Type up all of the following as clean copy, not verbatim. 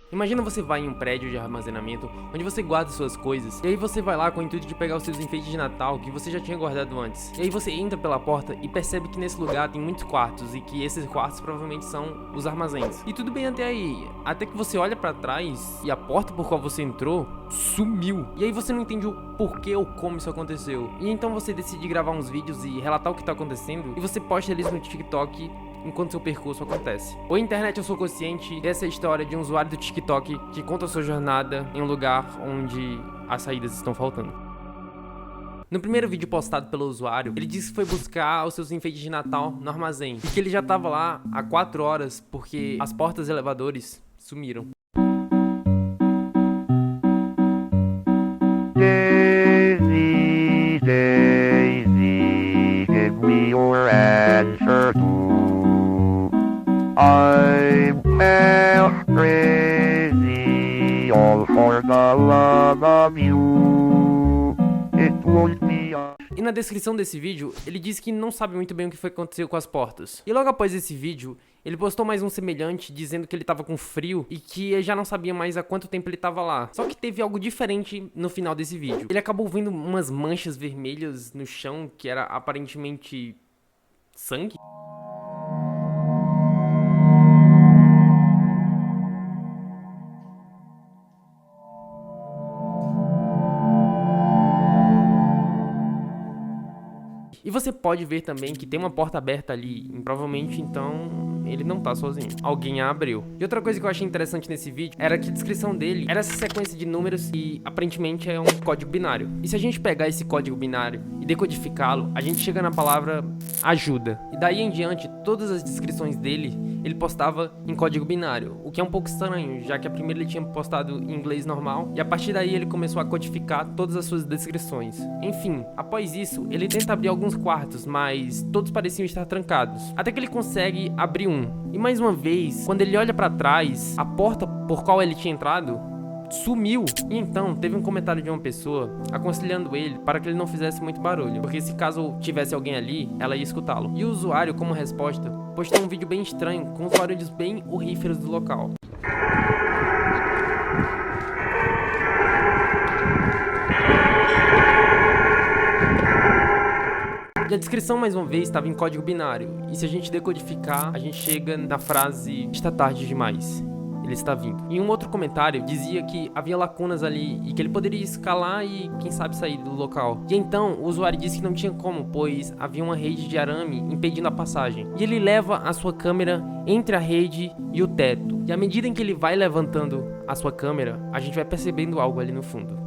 Imagina você vai em um prédio de armazenamento onde você guarda suas coisas, e aí você vai lá com o intuito de pegar os seus enfeites de Natal que você já tinha guardado antes. E aí você entra pela porta e percebe que nesse lugar tem muitos quartos e que esses quartos provavelmente são os armazéns. E tudo bem até aí, até que você olha pra trás e a porta por qual você entrou sumiu. E aí você não entende o porquê ou como isso aconteceu. E então você decide gravar uns vídeos e relatar o que tá acontecendo, e você posta eles no TikTok enquanto seu percurso acontece. Oi internet, eu sou Consciente, e essa é a história de um usuário do TikTok que conta a sua jornada em um lugar onde as saídas estão faltando. No primeiro vídeo postado pelo usuário, ele disse que foi buscar os seus enfeites de Natal no armazém, e que ele já estava lá há 4 horas porque as portas elevadores sumiram. Daisy, Daisy, give me your answer too. I'm half crazy, all for the love of you. It won't be a... E na descrição desse vídeo, ele disse que não sabe muito bem o que foi que aconteceu com as portas. E logo após esse vídeo, ele postou mais um semelhante dizendo que ele tava com frio e que já não sabia mais há quanto tempo ele tava lá. Só que teve algo diferente no final desse vídeo. Ele acabou vendo umas manchas vermelhas no chão que era aparentemente sangue. E você pode ver também que tem uma porta aberta ali, e provavelmente então ele não tá sozinho. Alguém a abriu. E outra coisa que eu achei interessante nesse vídeo era que a descrição dele era essa sequência de números e aparentemente é um código binário. E se a gente pegar esse código binário e decodificá-lo, a gente chega na palavra ajuda. E daí em diante, todas as descrições dele, ele postava em código binário, o que é um pouco estranho, já que a primeira ele tinha postado em inglês normal, e a partir daí ele começou a codificar todas as suas descrições. Enfim, após isso, ele tenta abrir alguns quartos, mas todos pareciam estar trancados, até que ele consegue abrir um. E mais uma vez, quando ele olha pra trás, a porta por qual ele tinha entrado sumiu. E então teve um comentário de uma pessoa aconselhando ele para que ele não fizesse muito barulho, porque se caso tivesse alguém ali, ela ia escutá-lo. E o usuário, como resposta, postou um vídeo bem estranho com os barulhos bem horríferos do local. E a descrição, mais uma vez, estava em código binário. E se a gente decodificar, a gente chega na frase "está tarde demais. Ele está vindo". E um outro comentário dizia que havia lacunas ali e que ele poderia escalar e, quem sabe, sair do local. E então, o usuário disse que não tinha como, pois havia uma rede de arame impedindo a passagem. E ele leva a sua câmera entre a rede e o teto. E à medida em que ele vai levantando a sua câmera, a gente vai percebendo algo ali no fundo.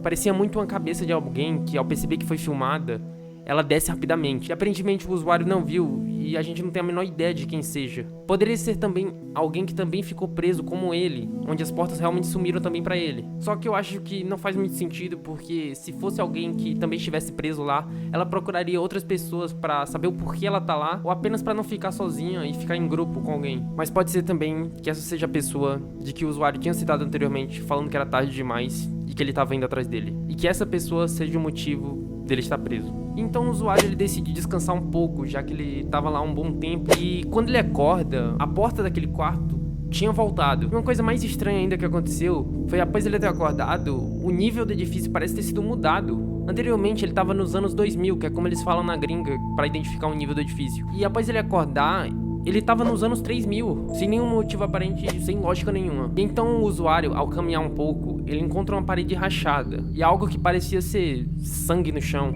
Parecia muito uma cabeça de alguém que, ao perceber que foi filmada, ela desce rapidamente. E aparentemente o usuário não viu e a gente não tem a menor ideia de quem seja. Poderia ser também alguém que também ficou preso como ele, onde as portas realmente sumiram também pra ele. Só que eu acho que não faz muito sentido, porque se fosse alguém que também estivesse preso lá, ela procuraria outras pessoas pra saber o porquê ela tá lá, ou apenas pra não ficar sozinha e ficar em grupo com alguém. Mas pode ser também que essa seja a pessoa de que o usuário tinha citado anteriormente, falando que era tarde demais e que ele tava indo atrás dele. E que essa pessoa seja o motivo dele estar preso. Então o usuário ele decide descansar um pouco, já que ele tava lá um bom tempo. E quando ele acorda, a porta daquele quarto tinha voltado. E uma coisa mais estranha ainda que aconteceu foi, após ele ter acordado, o nível do edifício parece ter sido mudado. Anteriormente ele tava nos anos 2000, que é como eles falam na gringa para identificar o nível do edifício. E após ele acordar, ele tava nos anos 3000, sem nenhum motivo aparente, sem lógica nenhuma. E então o usuário, ao caminhar um pouco, ele encontra uma parede rachada e algo que parecia ser sangue no chão.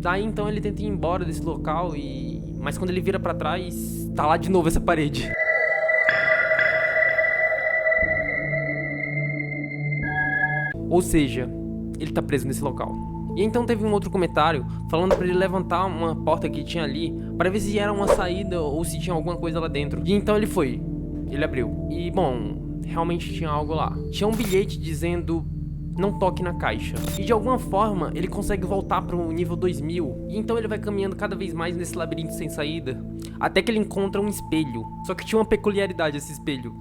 Daí então ele tenta ir embora desse local mas quando ele vira pra trás, tá lá de novo essa parede. Ou seja, ele tá preso nesse local. E então teve um outro comentário falando pra ele levantar uma porta que tinha ali para ver se era uma saída ou se tinha alguma coisa lá dentro. E então ele foi. Ele abriu. E bom, realmente tinha algo lá. Tinha um bilhete dizendo não toque na caixa. E de alguma forma, ele consegue voltar pro nível 2000. E então ele vai caminhando cada vez mais nesse labirinto sem saída, até que ele encontra um espelho. Só que tinha uma peculiaridade esse espelho: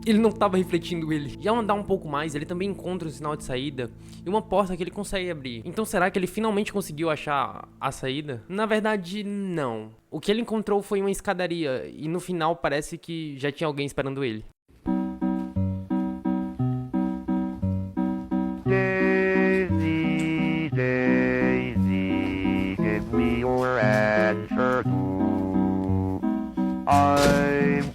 ele não estava refletindo ele. E ao andar um pouco mais, ele também encontra um sinal de saída e uma porta que ele consegue abrir. Então será que ele finalmente conseguiu achar a saída? Na verdade, não. O que ele encontrou foi uma escadaria e no final parece que já tinha alguém esperando ele. Daisy, Daisy, give me your answer too. I'm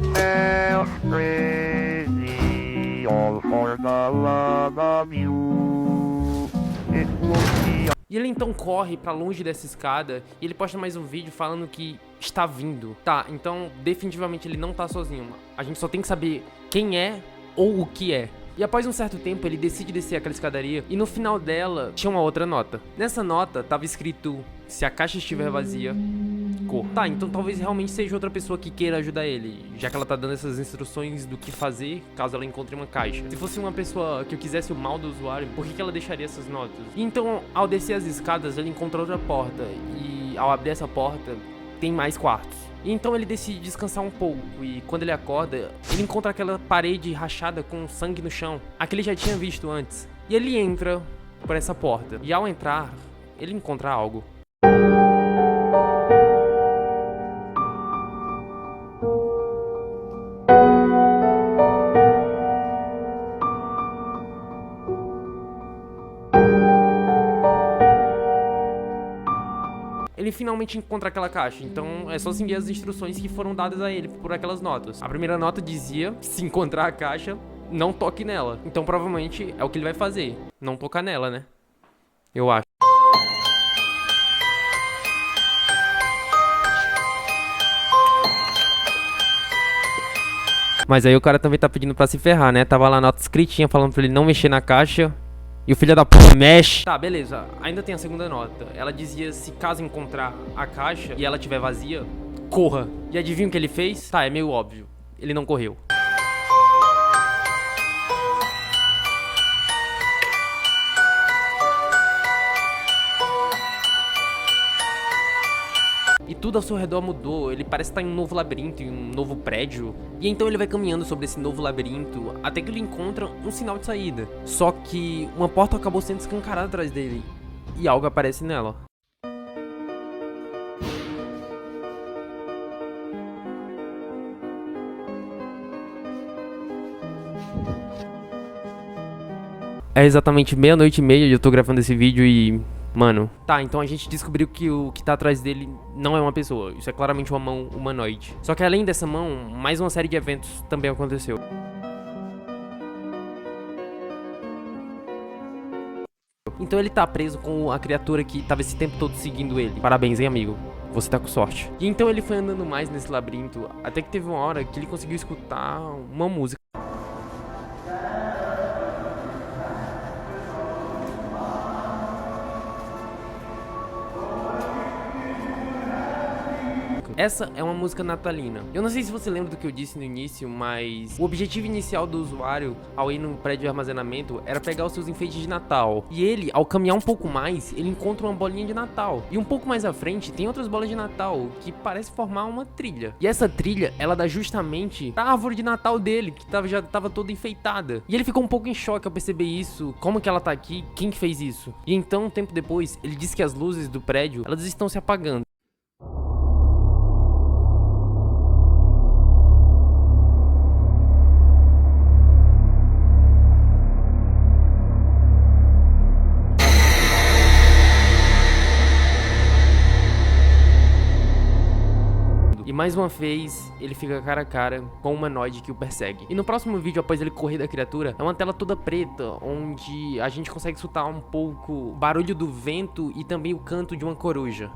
crazy, all for the love of you. It won't be E ele então corre pra longe dessa escada e ele posta mais um vídeo falando que está vindo. Tá, então definitivamente ele não tá sozinho. A gente só tem que saber quem é ou o que é. E após um certo tempo ele decide descer aquela escadaria e no final dela tinha uma outra nota. Nessa nota tava escrito: se a caixa estiver vazia, corra. Tá, então talvez realmente seja outra pessoa que queira ajudar ele, já que ela tá dando essas instruções do que fazer caso ela encontre uma caixa. Se fosse uma pessoa que eu quisesse o mal do usuário, por que ela deixaria essas notas? E então, ao descer as escadas, ele encontra outra porta e ao abrir essa porta, tem mais quartos. E então ele decide descansar um pouco e quando ele acorda, ele encontra aquela parede rachada com sangue no chão, a que ele já tinha visto antes. E ele entra por essa porta e ao entrar, ele encontra algo. Ele finalmente encontra aquela caixa, então é só seguir as instruções que foram dadas a ele por aquelas notas. A primeira nota dizia: se encontrar a caixa, não toque nela. Então provavelmente é o que ele vai fazer, não tocar nela, né? Eu acho. Mas aí o cara também tá pedindo pra se ferrar, né? Tava lá a nota escritinha falando pra ele não mexer na caixa. E o filho da puta mexe. Tá, beleza. Ainda tem a segunda nota. Ela dizia: se caso encontrar a caixa e ela estiver vazia, corra. E adivinha o que ele fez? Tá, é meio óbvio. Ele não correu. E tudo ao seu redor mudou, ele parece estar em um novo labirinto, em um novo prédio. E então ele vai caminhando sobre esse novo labirinto, até que ele encontra um sinal de saída. Só que uma porta acabou sendo escancarada atrás dele, e algo aparece nela. É exatamente 00:30 e eu tô gravando esse vídeo e... mano, tá, então a gente descobriu que o que tá atrás dele não é uma pessoa. Isso é claramente uma mão humanoide. Só que além dessa mão, mais uma série de eventos também aconteceu. Então ele tá preso com a criatura que tava esse tempo todo seguindo ele. Parabéns, hein, amigo? Você tá com sorte. E então ele foi andando mais nesse labirinto, até que teve uma hora que ele conseguiu escutar uma música. Essa é uma música natalina. Eu não sei se você lembra do que eu disse no início, mas o objetivo inicial do usuário ao ir no prédio de armazenamento era pegar os seus enfeites de Natal. E ele, ao caminhar um pouco mais, ele encontra uma bolinha de Natal. E um pouco mais à frente tem outras bolas de Natal que parece formar uma trilha. E essa trilha, ela dá justamente pra árvore de Natal dele, que já tava toda enfeitada. E ele ficou um pouco em choque ao perceber isso. Como que ela tá aqui? Quem que fez isso? E então, um tempo depois, ele disse que as luzes do prédio, elas estão se apagando. E mais uma vez, ele fica cara a cara com o humanoide que o persegue. E no próximo vídeo, após ele correr da criatura, é uma tela toda preta, onde a gente consegue escutar um pouco o barulho do vento e também o canto de uma coruja.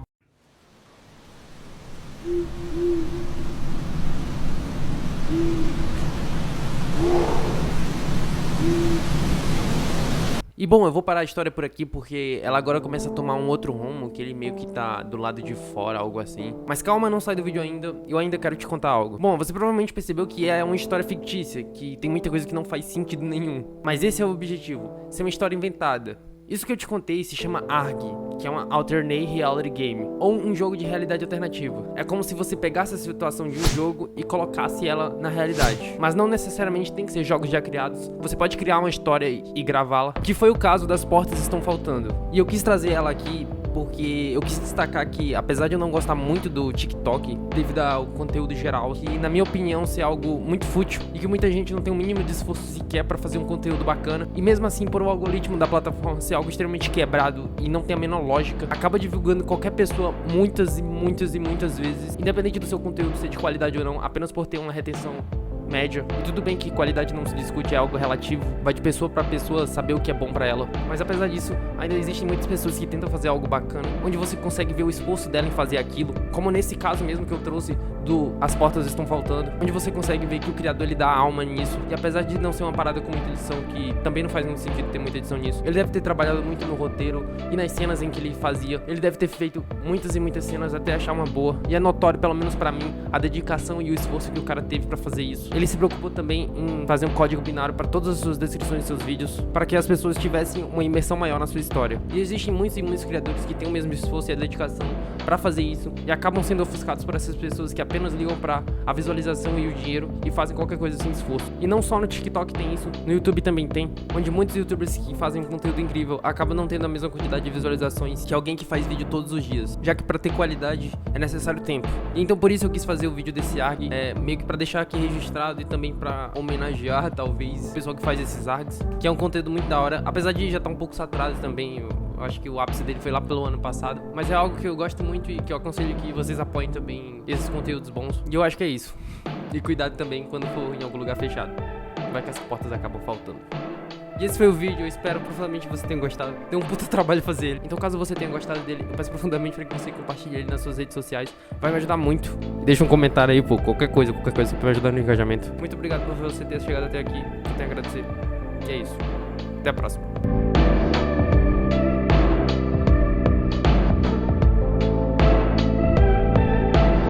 E bom, eu vou parar a história por aqui porque ela agora começa a tomar um outro rumo, que ele meio que tá do lado de fora, algo assim. Mas calma, não sai do vídeo ainda, eu ainda quero te contar algo. Bom, você provavelmente percebeu que é uma história fictícia, que tem muita coisa que não faz sentido nenhum. Mas esse é o objetivo, ser uma história inventada. Isso que eu te contei se chama ARG, que é uma Alternate Reality Game, ou um jogo de realidade alternativa. É como se você pegasse a situação de um jogo e colocasse ela na realidade. Mas não necessariamente tem que ser jogos já criados, você pode criar uma história e gravá-la, que foi o caso das Portas Estão Faltando. E eu quis trazer ela aqui porque eu quis destacar que, apesar de eu não gostar muito do TikTok, devido ao conteúdo geral, que na minha opinião ser algo muito fútil e que muita gente não tem o mínimo de esforço sequer pra fazer um conteúdo bacana, e mesmo assim por o algoritmo da plataforma ser algo extremamente quebrado e não tem a menor lógica, acaba divulgando qualquer pessoa muitas vezes, independente do seu conteúdo ser de qualidade ou não, apenas por ter uma retenção média. E tudo bem que qualidade não se discute, é algo relativo, vai de pessoa pra pessoa saber o que é bom pra ela. Mas apesar disso, ainda existem muitas pessoas que tentam fazer algo bacana, onde você consegue ver o esforço dela em fazer aquilo, como nesse caso mesmo que eu trouxe do As Portas Estão Faltando, onde você consegue ver que o criador ele dá alma nisso, e apesar de não ser uma parada com muita edição, que também não faz muito sentido ter muita edição nisso, ele deve ter trabalhado muito no roteiro e nas cenas em que ele fazia, ele deve ter feito muitas cenas até achar uma boa, e é notório, pelo menos pra mim, a dedicação e o esforço que o cara teve pra fazer isso. Ele se preocupou também em fazer um código binário para todas as suas descrições de seus vídeos, para que as pessoas tivessem uma imersão maior na sua história. E existem muitos criadores que têm o mesmo esforço e a dedicação para fazer isso e acabam sendo ofuscados por essas pessoas que apenas ligam para a visualização e o dinheiro e fazem qualquer coisa sem esforço. E não só no TikTok tem isso, no YouTube também tem, onde muitos youtubers que fazem conteúdo incrível acabam não tendo a mesma quantidade de visualizações que alguém que faz vídeo todos os dias, já que para ter qualidade é necessário tempo. E então por isso eu quis fazer o vídeo desse ARG, meio que para deixar aqui registrado e também pra homenagear, talvez, o pessoal que faz esses ARGs, que é um conteúdo muito da hora, apesar de já estar um pouco saturado também. Eu acho que o ápice dele foi lá pelo ano passado, mas é algo que eu gosto muito e que eu aconselho que vocês apoiem também esses conteúdos bons. E eu acho que é isso. E cuidado também quando for em algum lugar fechado, vai que as portas acabam faltando. E esse foi o vídeo, eu espero profundamente que você tenha gostado. Deu um puta trabalho fazer ele. Então caso você tenha gostado dele, eu peço profundamente para que você compartilhe ele nas suas redes sociais. Vai me ajudar muito. Deixa um comentário aí, pô, qualquer coisa pra me ajudar no engajamento. Muito obrigado por você ter chegado até aqui. Eu tenho a agradecer. E é isso. Até a próxima.